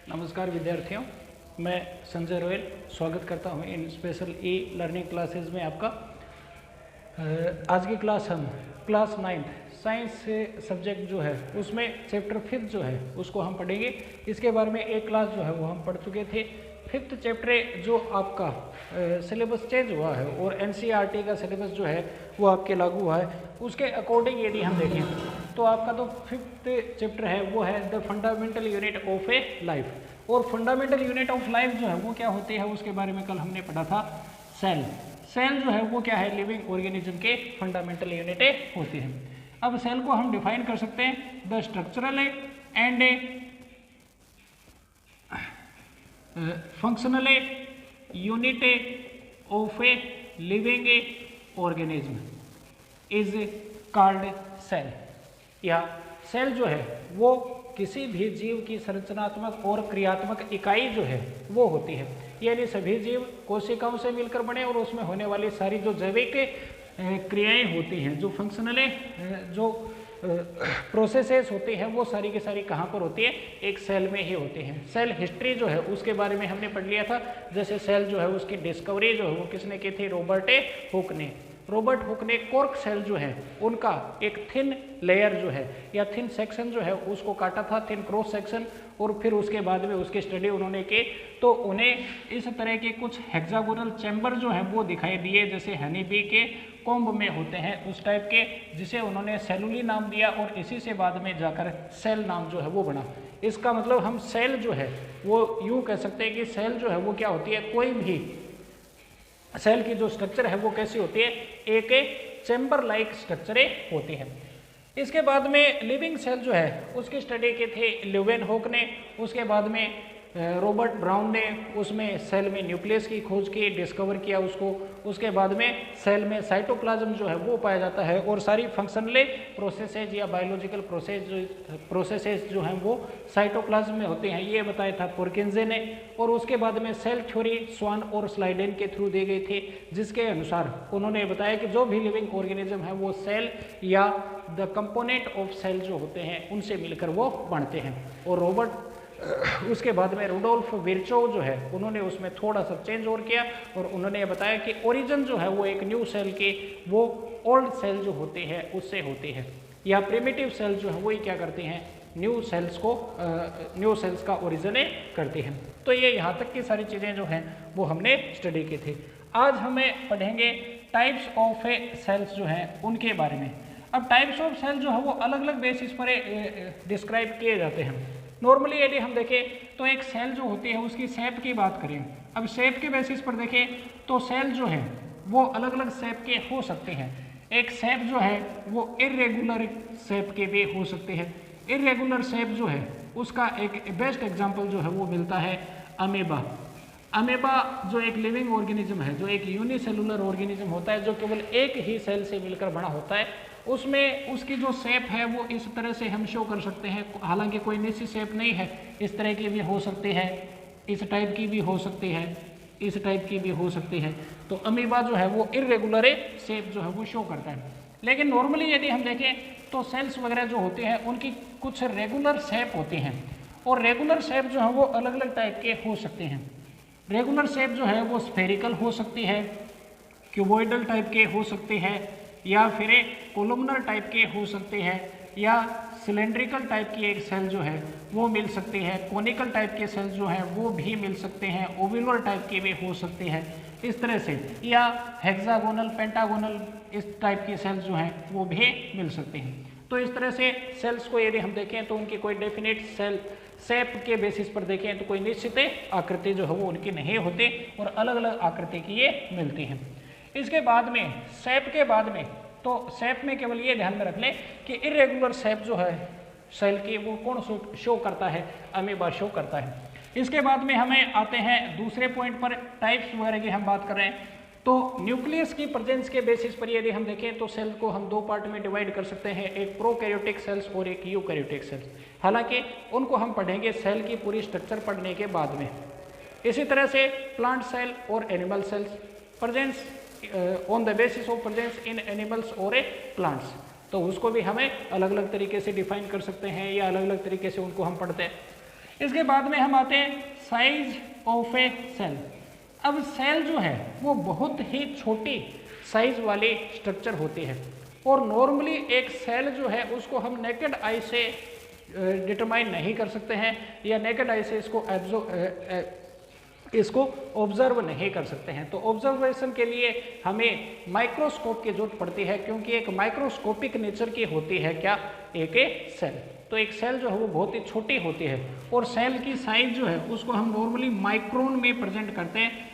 नमस्कार विद्यार्थियों, मैं संजय रोयल स्वागत करता हूं इन स्पेशल ई लर्निंग क्लासेस में आपका। आज की क्लास हम क्लास 9 साइंस सब्जेक्ट जो है उसमें चैप्टर 5 जो है उसको हम पढ़ेंगे। इसके बारे में एक क्लास जो है वो हम पढ़ चुके थे। 5th चैप्टर जो आपका सिलेबस चेंज हुआ है और एनसीईआरटी का सिलेबस जो है वो आपके लागू हुआ है, उसके अकॉर्डिंग यदि हम देखें तो आपका तो 5th चैप्टर है वो है the fundamental unit of A life. और फंडामेंटल यूनिट ऑफ लाइफ जो है वो क्या होती है उसके बारे में कल हमने पढ़ा था। सेल जो है वो क्या है, लिविंग ऑर्गेनिज्म के फंडामेंटल यूनिटें होती हैं। अब सेल को हम डिफाइन कर सकते हैं the structural and functional unit of a living organism is called cell. या सेल जो है वो किसी भी जीव की संरचनात्मक और क्रियात्मक इकाई जो है वो होती है। यानी सभी जीव कोशिकाओं से मिलकर बने और उसमें होने वाली सारी जो जैविक क्रियाएं होती हैं, जो फंक्शनल जो प्रोसेसेस होती हैं, वो सारी की सारी कहाँ पर होती है, एक सेल में ही होती हैं। सेल हिस्ट्री जो है उसके बारे में हमने पढ़ लिया था। जैसे सेल जो है उसकी डिस्कवरी जो है वो किसने की थी, रॉबर्ट हुक ने। रॉबर्ट हुक ने कॉर्क सेल जो है उनका एक थिन लेयर जो है या थिन सेक्शन जो है उसको काटा था, थिन क्रॉस सेक्शन, और फिर उसके बाद में उसकी स्टडी उन्होंने की तो उन्हें इस तरह के कुछ हेक्सागोनल चैम्बर जो है वो दिखाई दिए, जैसे हनी बी के कोम्ब में होते हैं उस टाइप के, जिसे उन्होंने सेलुली नाम दिया और इसी से बाद में जाकर सेल नाम जो है वो बना। इसका मतलब हम सेल जो है वो यूँ कह सकते हैं कि सेल जो है वो क्या होती है, कोई भी सेल की जो स्ट्रक्चर है वो कैसी होती है, एक चैम्बर लाइक स्ट्रक्चरें होती है। इसके बाद में लिविंग सेल जो है उसकी स्टडी की थी ल्यूवेनहोक ने। उसके बाद में रॉबर्ट ब्राउन ने उसमें सेल में न्यूक्लियस की खोज की, डिस्कवर किया उसको। उसके बाद में सेल में साइटोप्लाज्म जो है वो पाया जाता है और सारी फंक्शनल प्रोसेसेज या बायोलॉजिकल प्रोसेसेस जो हैं वो साइटोप्लाज्म में होते हैं, ये बताया था पुरकिंजे ने। और उसके बाद में सेल थ्योरी स्वान और स्लाइडेन के थ्रू दी गई थी, जिसके अनुसार उन्होंने बताया कि जो भी लिविंग ऑर्गेनिज्म है वो सेल या द कंपोनेंट ऑफ सेल जो होते हैं उनसे मिलकर वो बनते हैं। और उसके बाद में रुडोल्फ विर्चोव जो है उन्होंने उसमें थोड़ा सा चेंज और किया और उन्होंने बताया कि ओरिजिन जो है वो एक न्यू सेल की वो ओल्ड सेल जो होती है उससे होती है, या प्रिमिटिव सेल जो है वही क्या करती हैं, न्यू सेल्स का ओरिजिन करती हैं। तो ये यहाँ तक की सारी चीज़ें जो हैं वो हमने स्टडी की थी। आज हमें पढ़ेंगे टाइप्स ऑफ सेल्स जो हैं उनके बारे में। अब टाइप्स ऑफ सेल जो है वो अलग अलग बेसिस पर डिस्क्राइब किए जाते हैं। नॉर्मली यदि हम देखें तो एक सेल जो होती है उसकी शेप की बात करें, अब शेप के बेसिस पर देखें तो सेल जो है वो अलग अलग शेप के हो सकते हैं। एक शेप जो है वो इरेगुलर शेप के भी हो सकते हैं। इरेगुलर शेप जो है उसका एक बेस्ट एग्जांपल जो है वो मिलता है अमीबा। अमीबा जो एक लिविंग ऑर्गेनिज्म है, जो एक यूनिसेलुलर ऑर्गेनिज्म होता है, जो केवल एक ही सेल से मिलकर बना होता है, उसमें उसकी जो शेप है वो इस तरह से हम शो कर सकते हैं। हालांकि कोई निश्चित शेप नहीं है, इस तरह की भी हो सकती है, इस टाइप की भी हो सकती है, इस टाइप की भी हो सकती है। तो अमीबा जो है वो इरेगुलर शेप जो है वो शो करता है। लेकिन नॉर्मली यदि हम देखें तो सेल्स वगैरह जो होते हैं उनकी कुछ रेगुलर शेप होती हैं, और रेगुलर शेप जो है वो अलग अलग टाइप के हो सकते हैं। रेगुलर शेप जो है वो स्फेरिकल हो सकती है, क्यूबॉइडल टाइप के हो सकते हैं, या फिर कोलुमनर टाइप के हो सकते हैं, या सिलेंड्रिकल टाइप की एक सेल जो है वो मिल सकती है, कोनिकल टाइप के सेल जो हैं वो भी मिल सकते हैं, ओवुलर टाइप के भी हो सकते हैं इस तरह से, या हेक्सागोनल, पेंटागोनल इस टाइप की सेल्स जो हैं वो भी मिल सकते हैं। तो इस तरह से सेल्स को यदि हम देखें तो उनकी कोई डेफिनेट सेल शेप के बेसिस पर देखें तो कोई निश्चित आकृति जो है वो उनकी नहीं होती और अलग अलग आकृति की ये मिलती हैं। इसके बाद में शेप के बाद में तो शेप में केवल ये ध्यान में रख लें कि इरेगुलर शेप जो है सेल की वो कौन शो करता है, अमीबा शो करता है। इसके बाद में हमें आते हैं दूसरे पॉइंट पर, टाइप्स वगैरह की हम बात कर रहे हैं। तो न्यूक्लियस की प्रेजेंस के बेसिस पर यदि हम देखें तो सेल को हम दो पार्ट में डिवाइड कर सकते हैं, एक प्रोकैरियोटिक सेल्स और एक यूकैरियोटिक सेल्स। हालांकि उनको हम पढ़ेंगे सेल की पूरी स्ट्रक्चर पढ़ने के बाद में। इसी तरह से प्लांट सेल और animal cells presence on the basis of presence in animals और प्लांट्स, तो उसको भी हमें अलग अलग तरीके से डिफाइन कर सकते हैं या अलग अलग तरीके से उनको हम पढ़ते हैं। इसके बाद में हम आते हैं साइज ऑफ ए सेल। अब सेल जो है वो बहुत ही छोटी साइज वाली स्ट्रक्चर होती है और नॉर्मली एक सेल जो है उसको हम नेकेड आई से डिटरमाइन नहीं कर सकते हैं या नेकेड आई से इसको ऑब्जर्व नहीं कर सकते हैं। तो ऑब्जर्वेशन के लिए हमें माइक्रोस्कोप की जरूरत पड़ती है, क्योंकि एक माइक्रोस्कोपिक नेचर की होती है क्या, एक सेल। तो एक सेल जो है वो बहुत ही छोटी होती है और सेल की साइज जो है उसको हम नॉर्मली माइक्रोन में प्रेजेंट करते हैं।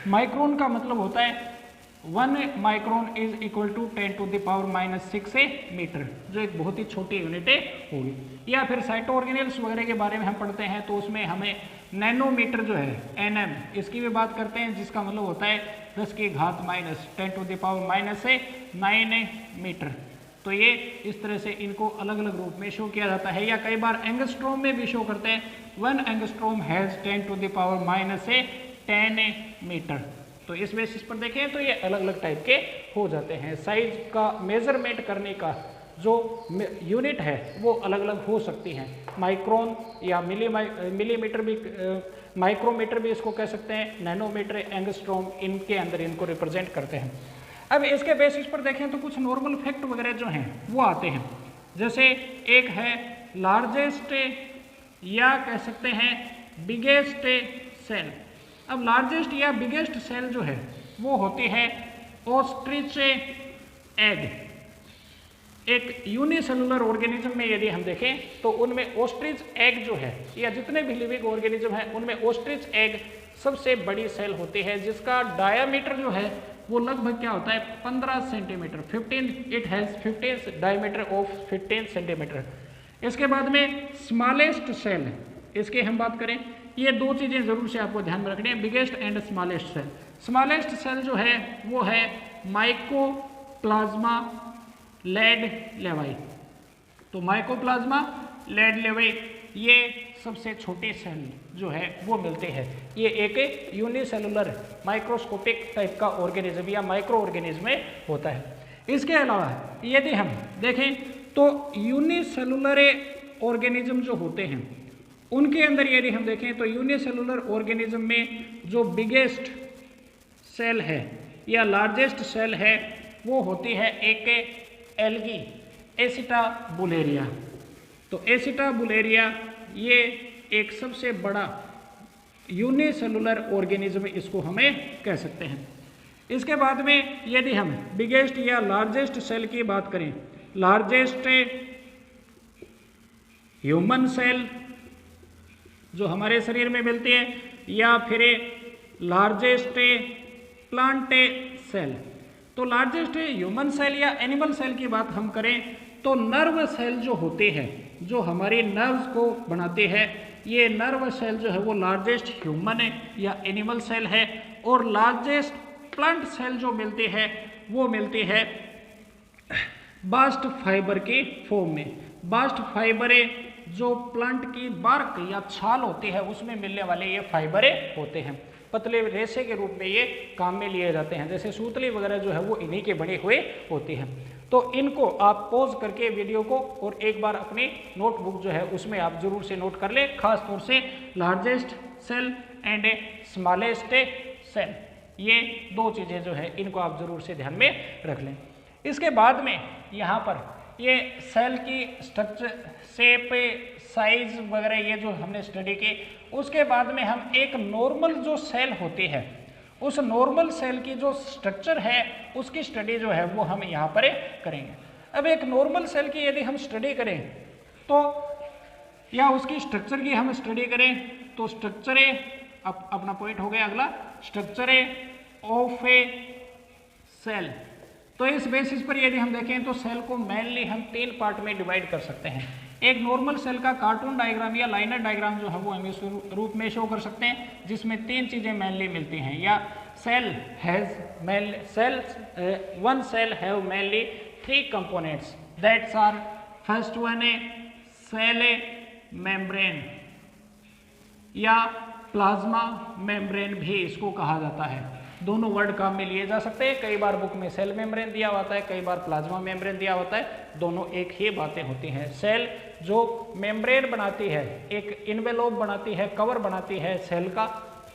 माइक्रोन का मतलब होता है 1 micron is equal to 10⁻⁻⁶ metre, जो एक बहुत ही छोटी यूनिट होगी। या फिर साइटो ऑर्गेनेल्स वगैरह के बारे में हम पढ़ते हैं तो उसमें हमें नैनोमीटर जो है nm, इसकी भी बात करते हैं, जिसका मतलब होता है 10⁻⁻⁹ मीटर। तो ये इस तरह से इनको अलग अलग रूप में शो किया जाता है, या कई बार एंगस्ट्रोम में भी शो करते हैं। 1 एंगस्ट्रोम हैज़ 10⁻⁻10 मीटर। तो इस बेसिस पर देखें तो ये अलग अलग टाइप के हो जाते हैं। साइज का मेजरमेंट करने का जो यूनिट है वो अलग अलग हो सकती हैं, माइक्रोन या मिलीमीटर भी, माइक्रोमीटर भी इसको कह सकते हैं, नैनोमीटर, एंगस्ट्रोम, इनके अंदर इनको रिप्रेजेंट करते हैं। अब इसके बेसिस पर देखें तो कुछ नॉर्मल फैक्ट वगैरह जो हैं वो आते हैं, जैसे एक है लार्जेस्ट या कह सकते हैं बिगेस्ट सेल। अब लार्जेस्ट या बिगेस्ट सेल जो है वो होती है ऑस्ट्रिच एग। एक यूनिसेलुलर ऑर्गेनिज्म में यदि हम देखें तो उनमें ऑस्ट्रिच एग जो है, या जितने भी लिविंग ऑर्गेनिज्म हैं उनमें ऑस्ट्रिच एग सबसे बड़ी सेल होती है, जिसका डायामीटर जो है वो लगभग क्या होता है 15 centimetre. 15 it has 15 diameter of 15 centimetre. इसके बाद में स्मॉलेस्ट सेल, इसकी हम बात करें, ये दो चीज़ें ज़रूर से आपको ध्यान में रखनी है, biggest and smallest cell. Smallest cell जो है वो है माइकोप्लाज्मा लेड-लेवाई। तो माइकोप्लाज्मा लेड-लेवाई ये सबसे छोटे सेल जो है वो मिलते हैं। ये एक यूनिसेलुलर माइक्रोस्कोपिक टाइप का ऑर्गेनिज्म या माइक्रो ऑर्गेनिज्म में होता है। इसके अलावा यदि हम देखें तो यूनिसेलुलर ऑर्गेनिज्म जो होते हैं उनके अंदर यदि हम देखें तो यूनिसेलुलर ऑर्गेनिज्म में जो बिगेस्ट सेल है या लार्जेस्ट सेल है वो होती है एक एल्गी एसिटाबुलेरिया। तो एसिटाबुलेरिया ये एक सबसे बड़ा यूनिसेलुलर ऑर्गेनिज्म इसको हमें कह सकते हैं। इसके बाद में यदि हम बिगेस्ट या लार्जेस्ट सेल की बात करें, लार्जेस्ट ह्यूमन सेल जो हमारे शरीर में मिलती है, या फिर लार्जेस्ट प्लांट सेल। तो लार्जेस्ट ह्यूमन सेल या एनिमल सेल की बात हम करें तो नर्व सेल जो होते हैं, जो हमारी नर्व्स को बनाते हैं, ये नर्व सेल जो है वो लार्जेस्ट ह्यूमन है या एनिमल सेल है। और लार्जेस्ट प्लांट सेल जो मिलती है वो मिलती है बास्ट फाइबर के फॉर्म में। बास्ट फाइबर जो प्लांट की बार्क या छाल होती है उसमें मिलने वाले ये फाइबर होते हैं, पतले रेशे के रूप में ये काम में लिए जाते हैं। जैसे सूतली वगैरह जो है वो इन्हीं के बने हुए होती हैं। तो इनको आप पॉज करके वीडियो को और एक बार अपनी नोटबुक जो है उसमें आप जरूर से नोट कर लें, खास तौर से largest cell and smallest cell, ये दो चीज़ें जो है इनको आप जरूर से ध्यान में रख लें। इसके बाद में यहाँ पर ये सेल की स्ट्रक्चर, शेप, साइज वगैरह ये जो हमने स्टडी की, उसके बाद में हम एक नॉर्मल जो सेल होती है उस नॉर्मल सेल की जो स्ट्रक्चर है उसकी स्टडी जो है वो हम यहाँ पर करेंगे। अब एक नॉर्मल सेल की यदि हम स्टडी करें तो या उसकी स्ट्रक्चर की हम स्टडी करें तो स्ट्रक्चर अपना पॉइंट हो गया अगला, स्ट्रक्चर ऑफ ए सेल। तो इस बेसिस पर यदि हम देखें तो सेल को मेनली हम 3 पार्ट में डिवाइड कर सकते हैं। एक नॉर्मल सेल का कार्टून डायग्राम या लाइनर डायग्राम जो है वो हम इस रूप में शो कर सकते हैं, जिसमें 3 चीज़ें मेनली मिलती हैं। या cell has one cell have mainly 3 components, that's are first one है सेल मेम्ब्रेन या प्लाज्मा मेम्ब्रेन भी इसको कहा जाता है। दोनों वर्ड काम में लिए जा सकते हैं। कई बार बुक में सेल मेम्ब्रेन दिया होता है, कई बार प्लाज्मा मेम्ब्रेन दिया होता है, दोनों एक ही बातें होती हैं। सेल जो मेम्ब्रेन बनाती है, एक इन्वेलोप बनाती है, कवर बनाती है सेल का,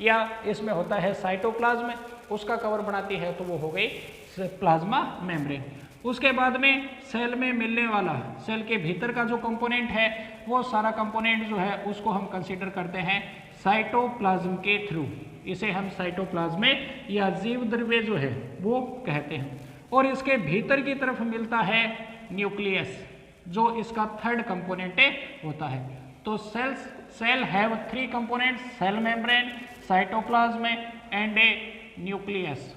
या इसमें होता है साइटोप्लाज्म, उसका कवर बनाती है, तो वो हो गई प्लाज्मा मेम्ब्रेन। उसके बाद में सेल में मिलने वाला, सेल के भीतर का जो कंपोनेंट है, वो सारा कंपोनेंट जो है उसको हम कंसीडर करते हैं साइटोप्लाज्म के थ्रू, इसे हम साइटोप्लाज्म या जीव द्रव्य जो है वो कहते हैं। और इसके भीतर की तरफ मिलता है न्यूक्लियस, जो इसका थर्ड कंपोनेंट होता है। तो cell have 3 components, cell membrane, cytoplasm and a nucleus.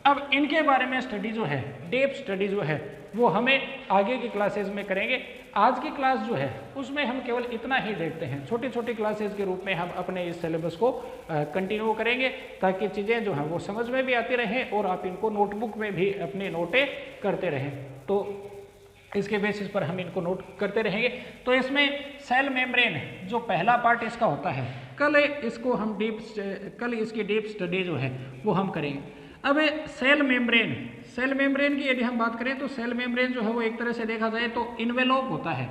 अब इनके बारे में स्टडी जो है, डीप स्टडी जो है, वो हमें आगे की क्लासेस में करेंगे। आज की क्लास जो है उसमें हम केवल इतना ही देखते हैं, छोटी छोटी क्लासेस के रूप में हम अपने इस सिलेबस को कंटिन्यू करेंगे, ताकि चीज़ें जो हैं वो समझ में भी आती रहें और आप इनको नोटबुक में भी अपने नोटें करते रहें। तो इसके बेसिस पर हम इनको नोट करते रहेंगे। तो इसमें सेल मेम्ब्रेन जो पहला पार्ट इसका होता है, कल इसकी डीप स्टडी जो है वो हम करेंगे। अब सेल मेम्ब्रेन की यदि हम बात करें तो सेल मेम्ब्रेन जो है वो एक तरह से देखा जाए तो इन्वेलोप होता है।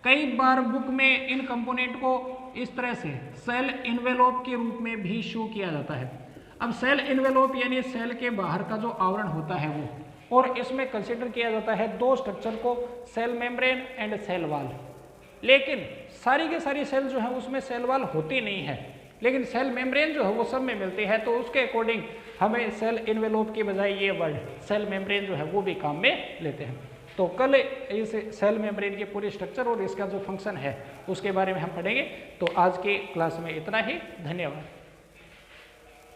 कई बार बुक में इन कंपोनेंट को इस तरह से सेल इन्वेलोप के रूप में भी शो किया जाता है। अब सेल इन्वेलोप यानी सेल के बाहर का जो आवरण होता है वो, और इसमें कंसिडर किया जाता है 2 स्ट्रक्चर को, cell membrane and cell wall. लेकिन सारी की सारी सेल जो है उसमें सेल वॉल होती नहीं है, लेकिन सेल मेम्ब्रेन जो है वो सब में मिलती है। तो उसके अकॉर्डिंग हमें सेल इन्वेलोप की बजाय ये वर्ड सेल मेम्ब्रेन जो है वो भी काम में लेते हैं। तो कल इस सेल मेम्ब्रेन की पूरी स्ट्रक्चर और इसका जो फंक्शन है उसके बारे में हम पढ़ेंगे। तो आज की क्लास में इतना ही, धन्यवाद।